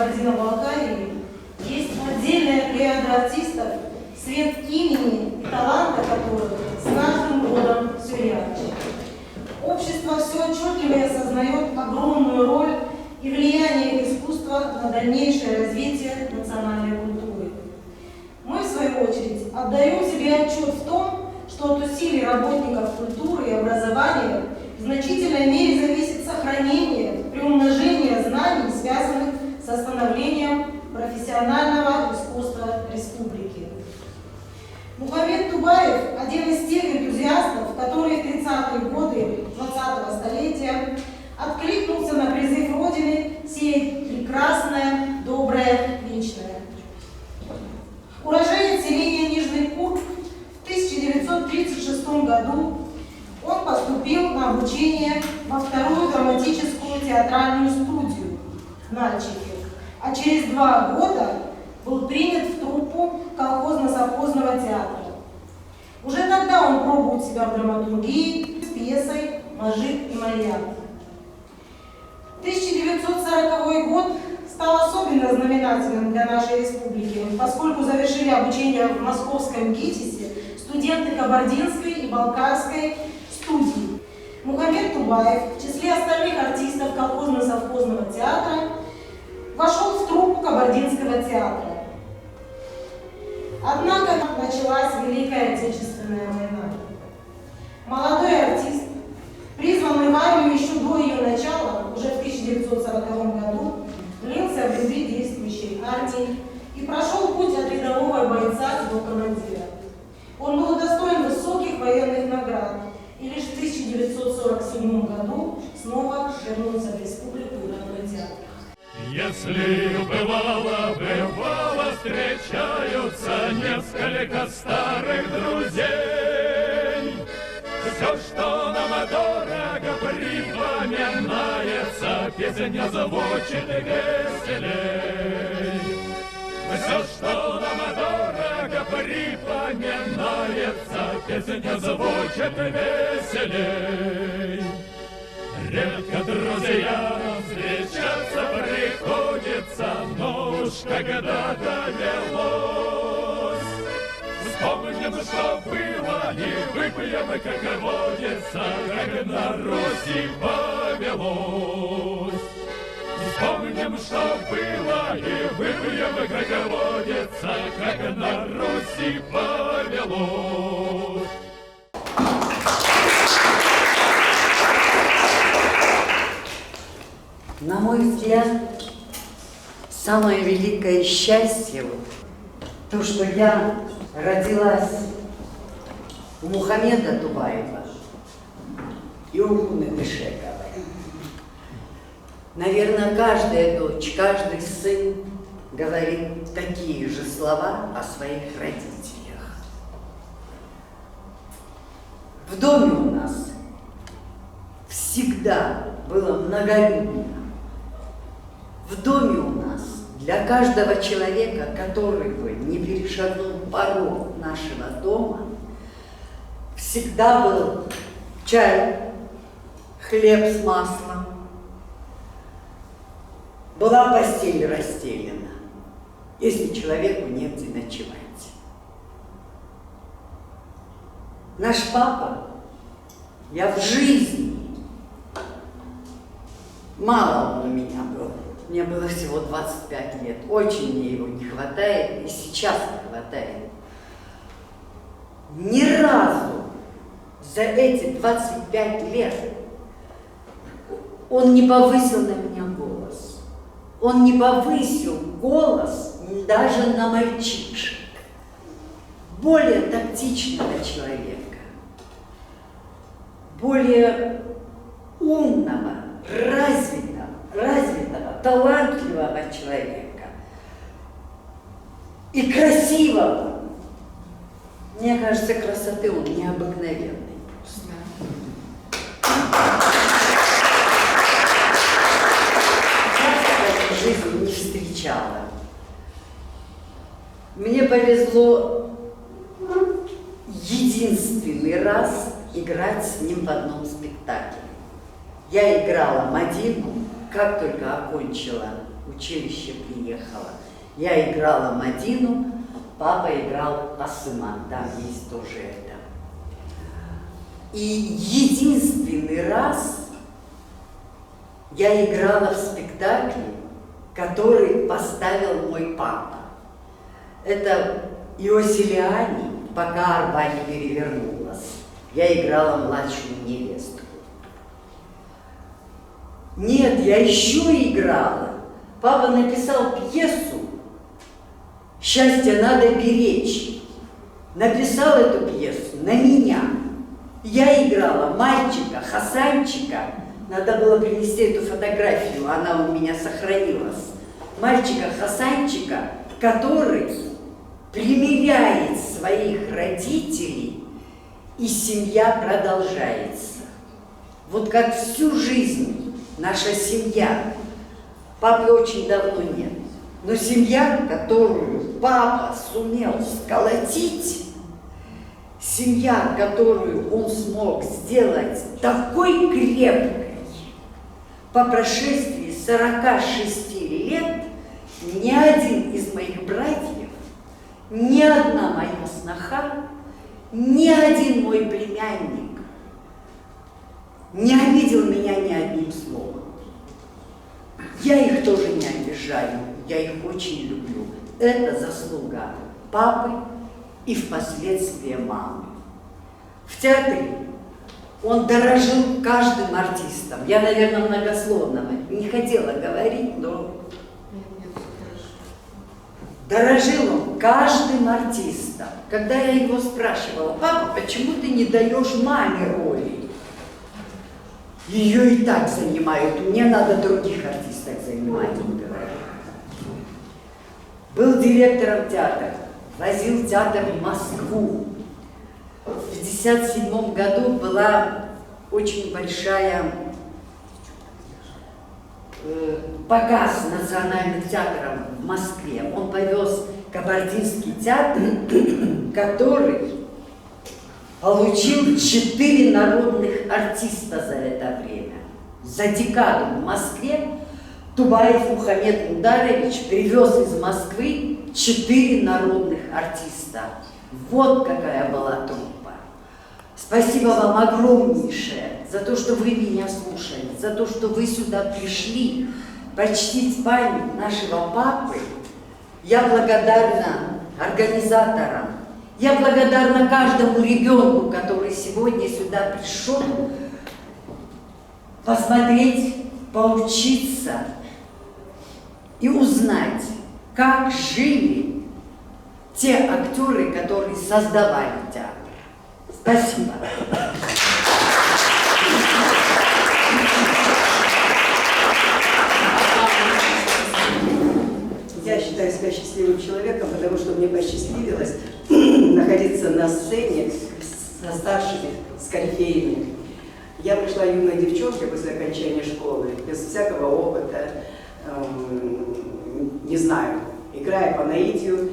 Кабардино-Балкарии есть отдельная плеяда артистов, свет имени и таланта которых с каждым годом все ярче. Общество все отчетливее осознает огромную роль и влияние их искусства на дальнейшее развитие национальной культуры. Мы, в свою очередь, отдаем себе отчет в том, что от усилий работников культуры и образования в значительной мере зависит сохранение, приумножение знаний, связанных со становлением профессионального искусства республики. Мухаммед Тубаев – один из тех энтузиастов, который в 30-е годы 20-го столетия откликнулся на призыв Родины сеять прекрасное, доброе, вечное. Уроженец селения Нижний Кур, в 1936 году он поступил на обучение во вторую драматическую театральную студию в Нальчике, а через 2 года был принят в труппу колхозно-совхозного театра. Уже тогда он пробует себя в драматургии с пьесой «Мажик и Марьям». 1940 год стал особенно знаменательным для нашей республики, поскольку завершили обучение в московском ГИТИСе студенты Кабардинской и Балкарской студии. Мухаммед Тубаев в числе остальных артистов колхозно-совхозного театра вошел в труппу Кабардинского театра. Однако началась Великая Отечественная война. Молодой артист, призванный в армию еще до ее начала, уже в 1940 году, влился в ряды действующей армии и прошел путь от рядового бойца до командира. Он был удостоен высоких военных наград и лишь в 1947 году снова вернулся в республику и родной театр. Если бывало, встречаются несколько старых друзей, все, что нам дорого, припоминается, песня звучит веселей. Все, что нам дорого, припоминается, песня звучит веселей. Редко друзьям встречаться приходится, но уж когда довелось, вспомним, что было, и выпьем, как водится, как на Руси повелось. Вспомним, что было, и выпьем, как водится, как на Руси повелось. На мой взгляд, самое великое счастье – то, что я родилась у Мухаммеда Тубаева и у Луны Дышековой. Наверное, каждая дочь, каждый сын говорит такие же слова о своих родителях. В доме у нас всегда было многолюдно. В доме у нас для каждого человека, который бы не перешагнул порог нашего дома, всегда был чай, хлеб с маслом, была постель расстелена, если человеку негде ночевать. Наш папа, я в жизни, мало он у меня был. Мне было всего 25 лет. Очень мне его не хватает, и сейчас не хватает. Ни разу за эти 25 лет он не повысил на меня голос. Он не повысил голос даже на мальчишек. Более тактичного человека, более умного, развитого, талантливого человека и красивого. Мне кажется, красоты он необыкновенный. Я в жизни не встречала. Мне повезло единственный раз играть с ним в одном спектакле. Я играла Мадину, как только окончила училище приехала. Я играла Мадину, папа играл Асыман, там есть тоже это. И единственный раз я играла в спектакле, который поставил мой папа. Это Иосилиани, пока арба не перевернулась. Я играла младшую невесту. Нет, я еще играла. Папа написал пьесу «Счастье надо беречь». Написал эту пьесу на меня. Я играла мальчика, Хасанчика. Надо было принести эту фотографию, она у меня сохранилась. Мальчика Хасанчика, который примиряет своих родителей, и семья продолжается. Вот как всю жизнь наша семья. Папы очень давно нет. Но семья, которую папа сумел сколотить, семья, которую он смог сделать такой крепкой, по прошествии 46 лет ни один из моих братьев, ни одна моя сноха, ни один мой племянник не обидел меня ни одним словом. Я их тоже не обижаю, я их очень люблю. Это заслуга папы и впоследствии мамы. В театре он дорожил каждым артистом. Я, наверное, многословно не хотела говорить, но дорожил он каждым артистом. Когда я его спрашивала: папа, почему ты не даешь маме роли? Ее и так занимают, мне надо других артистов занимать, он говорит. Был директором театра, возил театр в Москву. В 1957 году была очень большая показ национальных театров в Москве. Он повез Кабардинский театр, который получил 4 народных артиста за это время. За декаду в Москве Тубаев Мухаммед Мударович привез из Москвы 4 народных артиста. Вот какая была труппа. Спасибо вам огромнейшее за то, что вы меня слушали, за то, что вы сюда пришли почтить память нашего папы. Я благодарна организаторам. Я благодарна каждому ребенку, который сегодня сюда пришел посмотреть, поучиться и узнать, как жили те актеры, которые создавали театр. Спасибо. Я считаю себя счастливым человеком, потому что мне посчастливилось находиться на сцене со старшими, с корифеями. Я пришла юной девчонкой после окончания школы, без всякого опыта, не знаю, играя по наитию,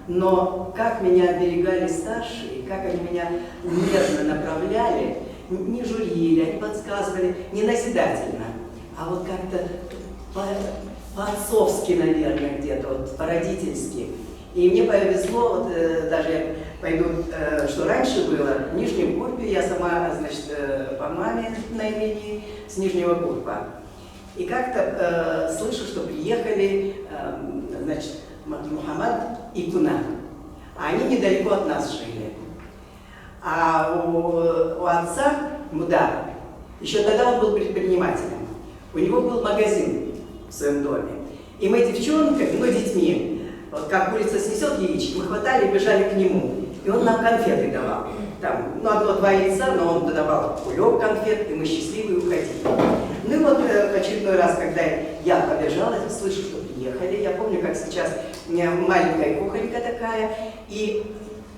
но как меня оберегали старшие, как они меня нежно направляли, не журили, они подсказывали, не назидательно, а вот как-то по-отцовски, наверное, где-то, вот, по-родительски. И мне повезло, вот, даже я пойду, что раньше было, в Нижнем Курпе, я сама, значит, по маме на имени с Нижнего Курпа. И как-то слышу, что приехали, значит, Мухаммад и Куна. А они недалеко от нас жили. А у отца Мудара, еще тогда он был предпринимателем, у него был магазин в своем доме. И мы девчонками, мы детьми, вот как курица снесет яички, мы хватали и бежали к нему. И он нам конфеты давал. Там, ну, 1-2 яйца, но он давал кулек конфет, и мы счастливые уходили. Ну и вот в очередной раз, когда я побежала, слышу, что приехали, я помню, как сейчас у меня маленькая кухонька такая, и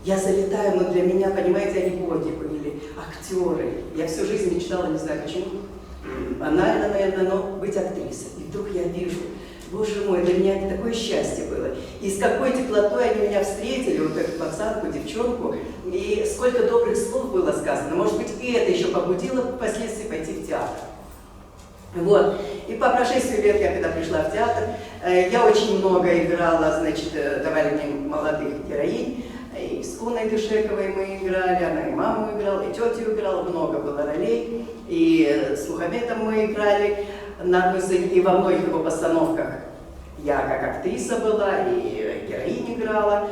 я залетаю, но для меня, понимаете, они боги были, актеры. Я всю жизнь мечтала, не знаю почему, банально, наверное, но быть актрисой. И вдруг я вижу, боже мой, для меня это такое счастье было. И с какой теплотой они меня встретили, вот эту пацанку, девчонку, и сколько добрых слов было сказано. Может быть, и это еще побудило впоследствии пойти в театр. Вот. И по прошествии лет, я когда пришла в театр, Я очень много играла, значит, давали мне молодых героинь. И с Куной Дышековой мы играли, она и маму играла, и тетю играла, много было ролей. И с Мухаммедом мы играли на одной сцене, и во многих его постановках я как актриса была, и героинь играла.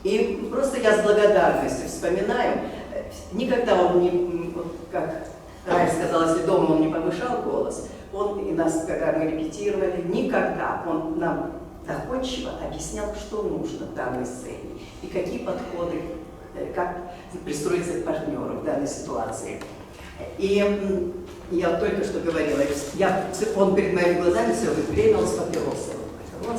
И просто я с благодарностью вспоминаю, никогда он не, вот как Рая сказала, если дома он не повышал голос, он и нас, когда мы репетировали, никогда он нам доходчиво объяснял, что нужно в данной сцене и какие подходы, как пристроиться к партнеру в данной ситуации. И я только что говорила, он перед моими глазами все время он с папиросой. Он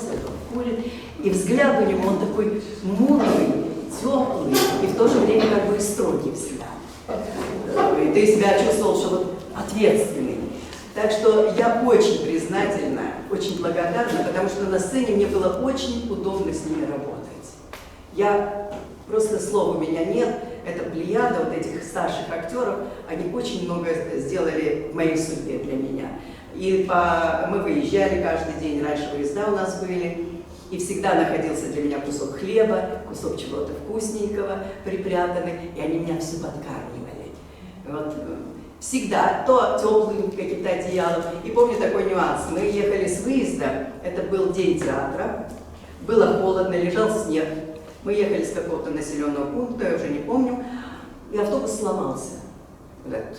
курит, и взгляд у него он такой мудрый, теплый, и в то же время как бы и строгий взгляд. И ты себя чувствовал, что вот ответственный. Так что я очень признательна, очень благодарна, потому что на сцене мне было очень удобно с ними работать. Я просто слов у меня нет, это плеяда вот этих старших актеров, они очень много сделали в моей судьбе для меня. И мы выезжали каждый день, раньше выезда у нас были, и всегда находился для меня кусок хлеба, кусок чего-то вкусненького припрятанный, и они меня все подкармливали. Вот. Всегда, то теплым каким-то одеялом. И помню такой нюанс, мы ехали с выезда, это был день театра, было холодно, лежал снег, мы ехали с какого-то населенного пункта, я уже не помню, и автобус сломался. Этот,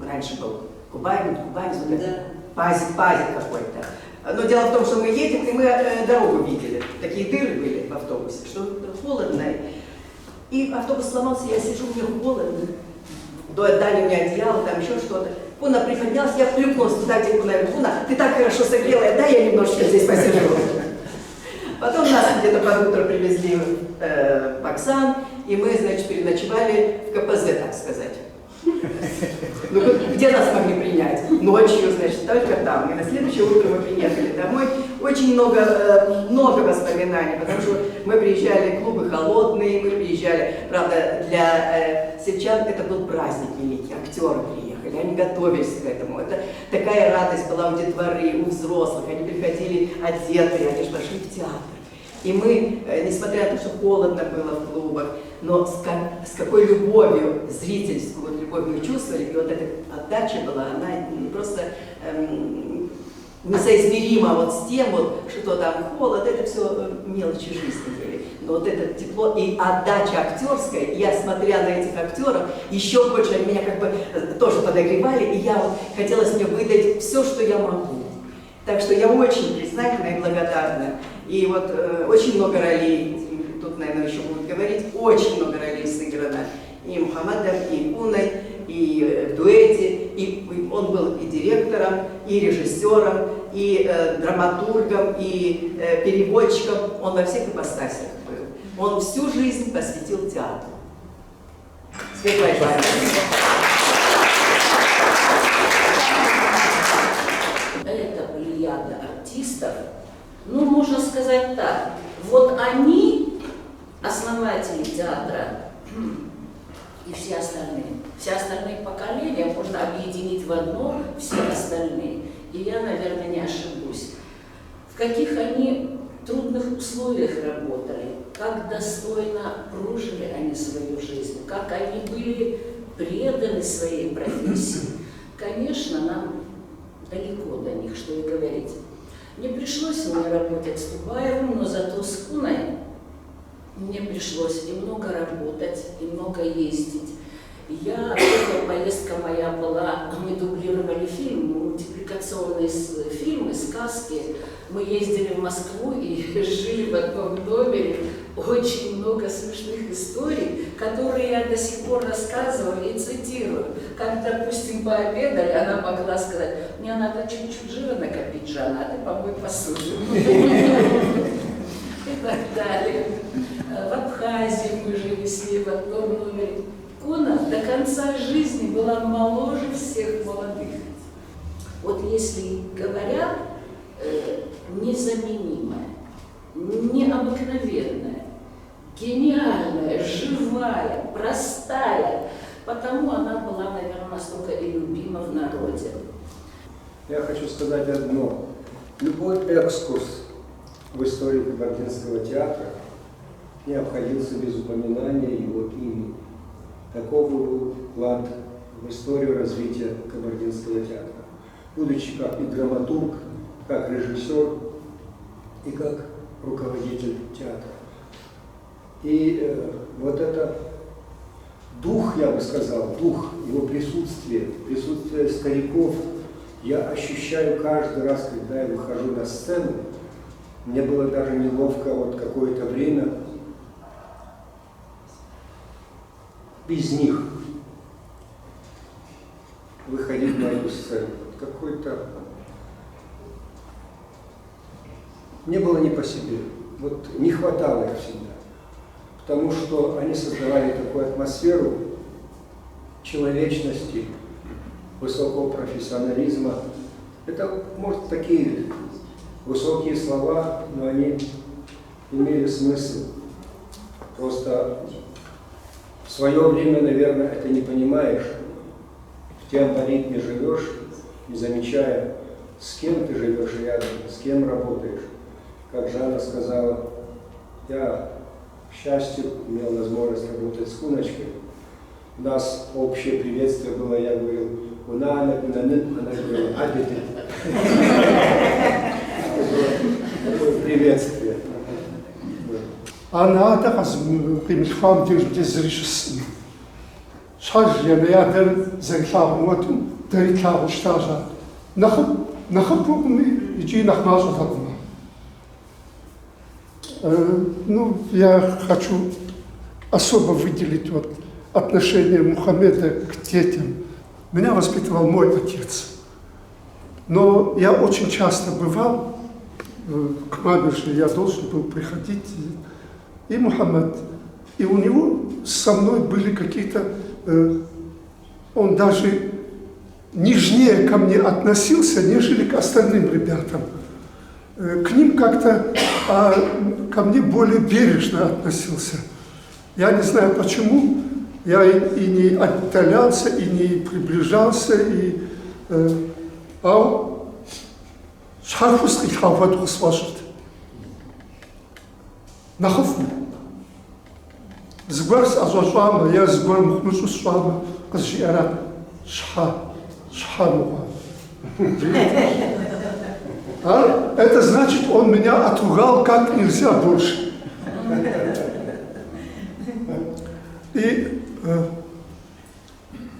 раньше был Кубань, пазик какой-то. Но дело в том, что мы едем, и мы дорогу видели. Такие дыры были в автобусе, что холодно. И автобус сломался, я сижу, мне холодно. Дали мне одеяло, там еще что-то. Куна приподнялась, я плюхнулась туда, где Куна. Куна, ты так хорошо согрела, дай я немножечко здесь посижу. Потом нас где-то под утро привезли в Баксан, и мы, значит, переночевали в КПЗ, так сказать. Ну, где нас могли принять? Ночью, значит, только там. И на следующее утро мы приехали домой. Очень много воспоминаний, потому что мы приезжали, клубы холодные, мы приезжали, правда, для сельчан это был праздник великий, актеры приехали, они готовились к этому. Это такая радость была у детворы, у взрослых, они приходили одетые, они же пошли в театр. И мы, несмотря на то, что холодно было в клубах, но с какой любовью, зрительскую вот любовь мы чувствовали, и вот эта отдача была, она просто несоизмеримо вот с тем, вот, что там холод, это все мелочи жизни были. Но вот это тепло и отдача актерская, я, смотря на этих актеров, еще больше они меня как бы тоже подогревали, и я вот хотелось мне выдать все, что я могу. Так что я очень признательна и благодарна. И вот очень много ролей, тут, наверное, еще будут говорить, очень много ролей сыграно. И Мухаммадом, и Куной, и в дуэте, и он был и директором, и режиссером, и драматургом, и переводчиком. Он во всех ипостасях был. Он всю жизнь посвятил театру. Светлая память. Это плеяда артистов. Ну, можно сказать так, вот они, основатели театра, и все остальные поколения можно объединить в одно, все остальные. И я, наверное, не ошибусь. В каких они трудных условиях работали, как достойно прожили они свою жизнь, как они были преданы своей профессии. Конечно, нам далеко до них, что и говорить. Не пришлось мне работать с Тубаевым, но зато с Куной мне пришлось и много работать, и много ездить. Первая поездка моя была, мы дублировали фильм, мультипликационные фильмы, сказки. Мы ездили в Москву и жили в одном номере. Очень много смешных историй, которые я до сих пор рассказываю и цитирую. Как, допустим, пообедали, она могла сказать: мне надо чуть-чуть жира накопить, Жанна, а ты помой посуду. И так далее. В Абхазии мы жили с ней в одном номере. Куна до конца жизни была моложе всех молодых. Вот если говорят, незаменимая, необыкновенная, гениальная, живая, простая. Потому она была, наверное, настолько и любима в народе. Я хочу сказать одно. Любой экскурс в историю Кабардинского театра не обходился без упоминания его имени. Таков был вклад в историю развития Кабардинского театра. Будучи как и драматург, как режиссер и как руководитель театра. И вот это дух, я бы сказал, дух, его присутствие стариков, я ощущаю каждый раз, когда я выхожу на сцену. Мне было даже неловко вот какое-то время без них выходить на эту сцену. Какой-то... Мне было не по себе. Вот не хватало их всегда. Потому что они создавали такую атмосферу человечности, высокого профессионализма. Это, может, такие высокие слова, но они имели смысл. Просто в свое время, наверное, это не понимаешь. В темпоритме живешь, не замечая, с кем ты живешь рядом, с кем работаешь. Как Жанна сказала, я, к счастью, имел возможность работать с Куночкой. У нас общее приветствие было, я говорил, она говорила, абиты. Такое приветствие. Она так примерхам дизришс. Шаж я наядер зайшагуату даритлагу штажа. Нахабугми иди нахмазу хабума. Ну, я хочу особо выделить вот отношение Мухаммеда к детям. Меня воспитывал мой отец. Но я очень часто бывал, к маме же я должен был приходить, и Мухаммед, и у него со мной были какие-то, он даже нежнее ко мне относился, нежели к остальным ребятам. К ним как-то, а ко мне более бережно относился. Я не знаю почему, я и не отдалялся, и не приближался, и шарфуски хаваду сважет. Нахафу. Згварс азошвама, я згвар мухмушу свама, казжиара шхануха. Это значит, он меня отругал как нельзя больше. И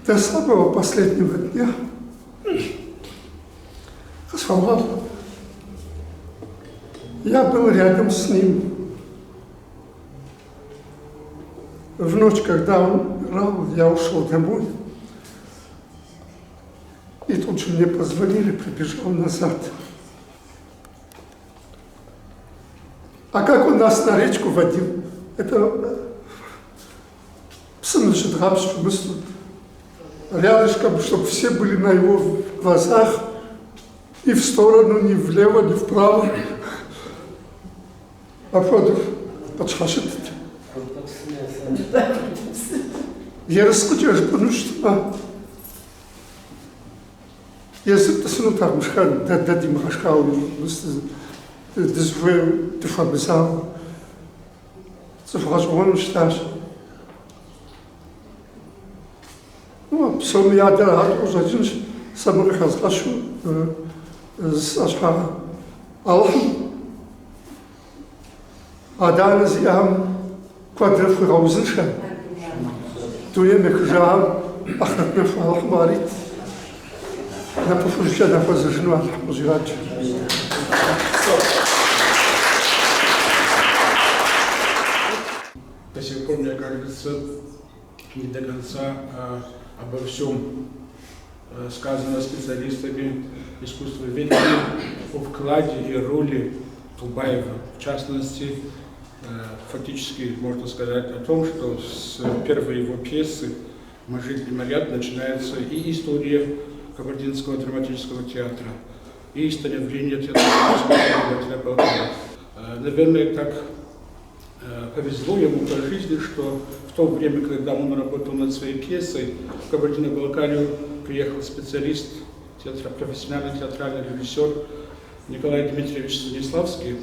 до самого последнего дня я был рядом с ним. В ночь, когда он умирал, я ушел домой. И тут же мне позвонили, прибежал назад. А как он нас на речку водил? Это рядышком, чтобы все были на его глазах, ни в сторону, ни влево, ни вправо. А потом подшашет. Я раскутил, потому что язык-то сынутар мушхан, дадим хашхау, дезве тифабизал, цифражвон шташ. Ну, псом я дал уже самых разгашу с ашхара. Аллаху. Адана зиам квадриф раузенша. Туе мехжам ахнатна фалах марит. На пофужка на позажну алхмузирач. До сих пор, мне кажется, не до конца обо всем сказано специалистами искусствоведения о вкладе и роли Тубаева. В частности, фактически можно сказать о том, что с первой его пьесы «Мажид Марьят» начинается и история Кабардинского драматического театра, и становление театра Полтавы. Наверное, так повезло ему по жизни, что в то время, когда он работал над своей пьесой, в Кабардино-Балкарию приехал специалист, профессиональный театральный режиссер Николай Дмитриевич Станиславский.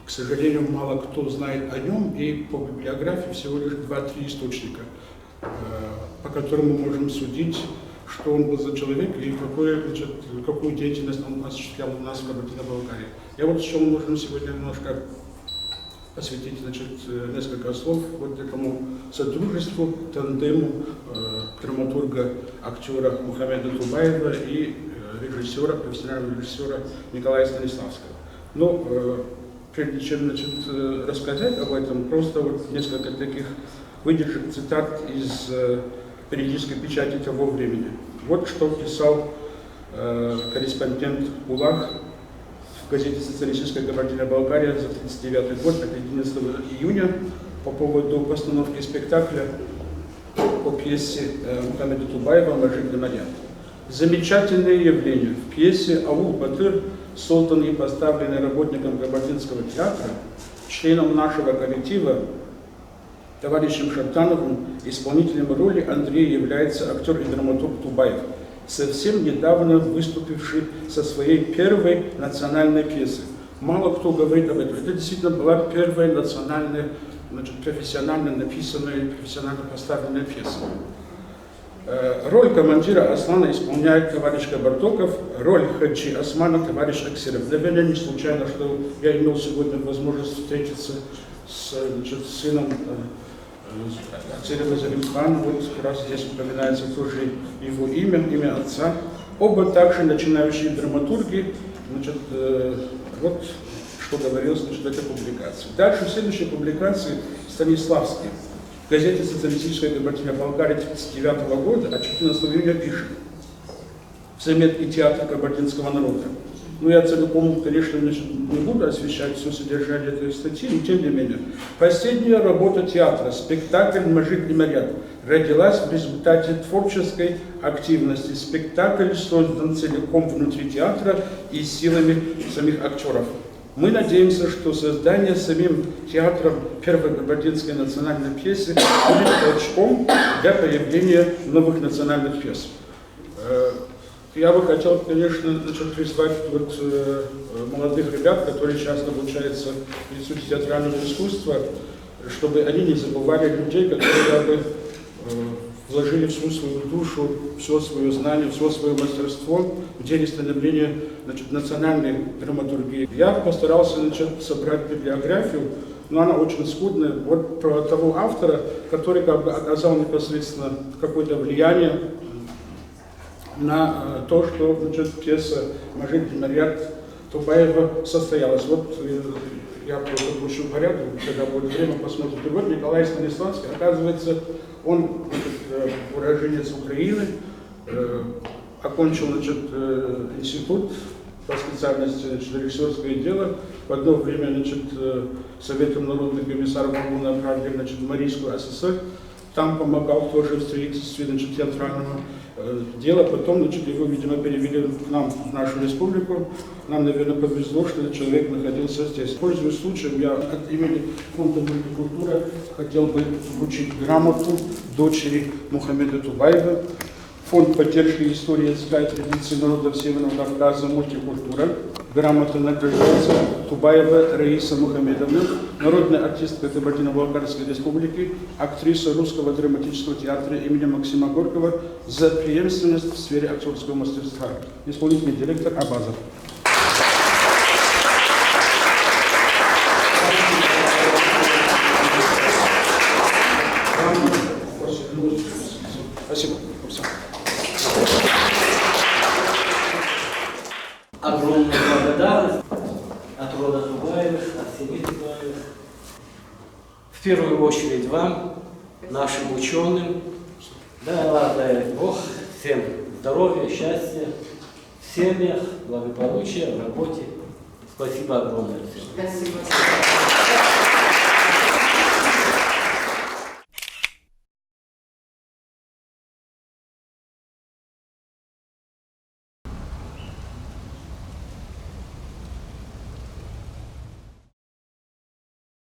К сожалению, мало кто знает о нем, и по библиографии всего лишь 2-3 источника, по которым мы можем судить, что он был за человек и какую деятельность он осуществлял у нас в Кабардино-Балкарии. Я вот еще нужно сегодня немножко посвятить несколько слов вот этому сотрудничеству, тандему драматурга, актера Мухаммеда Тубаева и режиссера, профессионального режиссера Николая Станиславского. Но прежде чем рассказать об этом, просто вот несколько таких выдержек, цитат из периодической печати того времени. Вот что писал корреспондент Улах в газете «Социалистическая Кабардино-Балкария» за 1939 год, от 11 июня, по поводу постановки спектакля по пьесе Мухаммеда Тубаева «Мажик Демарян». Замечательное явление. В пьесе «Аул Батыр», созданный и поставленный работником Кабардинского театра, членом нашего коллектива, товарищем Шаптановым, исполнителем роли Андрея является актер и драматург Тубаев, совсем недавно выступивший со своей первой национальной пьесой. Мало кто говорит об этом. Это действительно была первая национальная, профессионально написанная, профессионально поставленная пьеса. Роль командира Аслана исполняет товарищ Кабардоков, роль Хаджи Османа товарищ Аксеров. Наверное, не случайно, что я имел сегодня возможность встретиться с сыном Аксерова Залимхана. Вот как раз здесь упоминается тоже его имя отца. Оба также начинающие драматурги. Вот что говорилось в этой публикации. Дальше в следующей публикации Станиславский. В газете «Социалистическая Кабардино-Балкария» 1939 года, от 14 июня пишет в заметке театра кабардинского народа. Ну, я целиком, конечно, не буду освещать все содержание этой статьи, но тем не менее. Последняя работа театра, спектакль «Мажик Демарян», родилась в результате творческой активности. Спектакль создан целиком внутри театра и силами самих актеров. Мы надеемся, что создание самим театром первой кабардинской национальной пьесы будет толчком для появления новых национальных пьес. Я бы хотел, конечно, призвать молодых ребят, которые сейчас обучаются в Институте театрального искусства, чтобы они не забывали людей, которые бы вложили всю свою душу, все свое знание, все свое мастерство в деле становления национальной драматургии. Я постарался собрать библиографию, но она очень скудная. Вот про того автора, который оказал непосредственно какое-то влияние на то, что пьеса «Мажик Демарян» Тубаева состоялась. Вот я просто пущу порядок, когда будет время, посмотрим. И вот Николай Станиславский, оказывается, он уроженец Украины, окончил институт по специальности режиссерское дело. В одно время Советом народных комиссаров был направлен в Марийскую ССР. Там помогал тоже в строительстве театрального дела. Потом его, видимо, перевели к нам, в нашу республику. Нам, наверное, повезло, что этот человек находился здесь. Пользуясь случаем, я от имени Фонда мультикультуры хотел бы вручить грамоту дочери Мухаммеда Тубаева. Фонд поддержки истории языка и традиций народов Северного Кавказа «Мультикультура». Грамота награждается Тубаева Раиса Мухаммедовна, народная артистка Кабардино-Балкарской республики, актриса Русского драматического театра имени Максима Горького за преемственность в сфере актерского мастерства. Исполнительный директор Абазов. Спасибо. Огромная благодарность от рода Тубаевых, от семьи Тубаевых. В первую очередь вам, нашим ученым. Дай Бог всем здоровья, счастья, в семьях, благополучия, в работе. Спасибо огромное всем. Спасибо.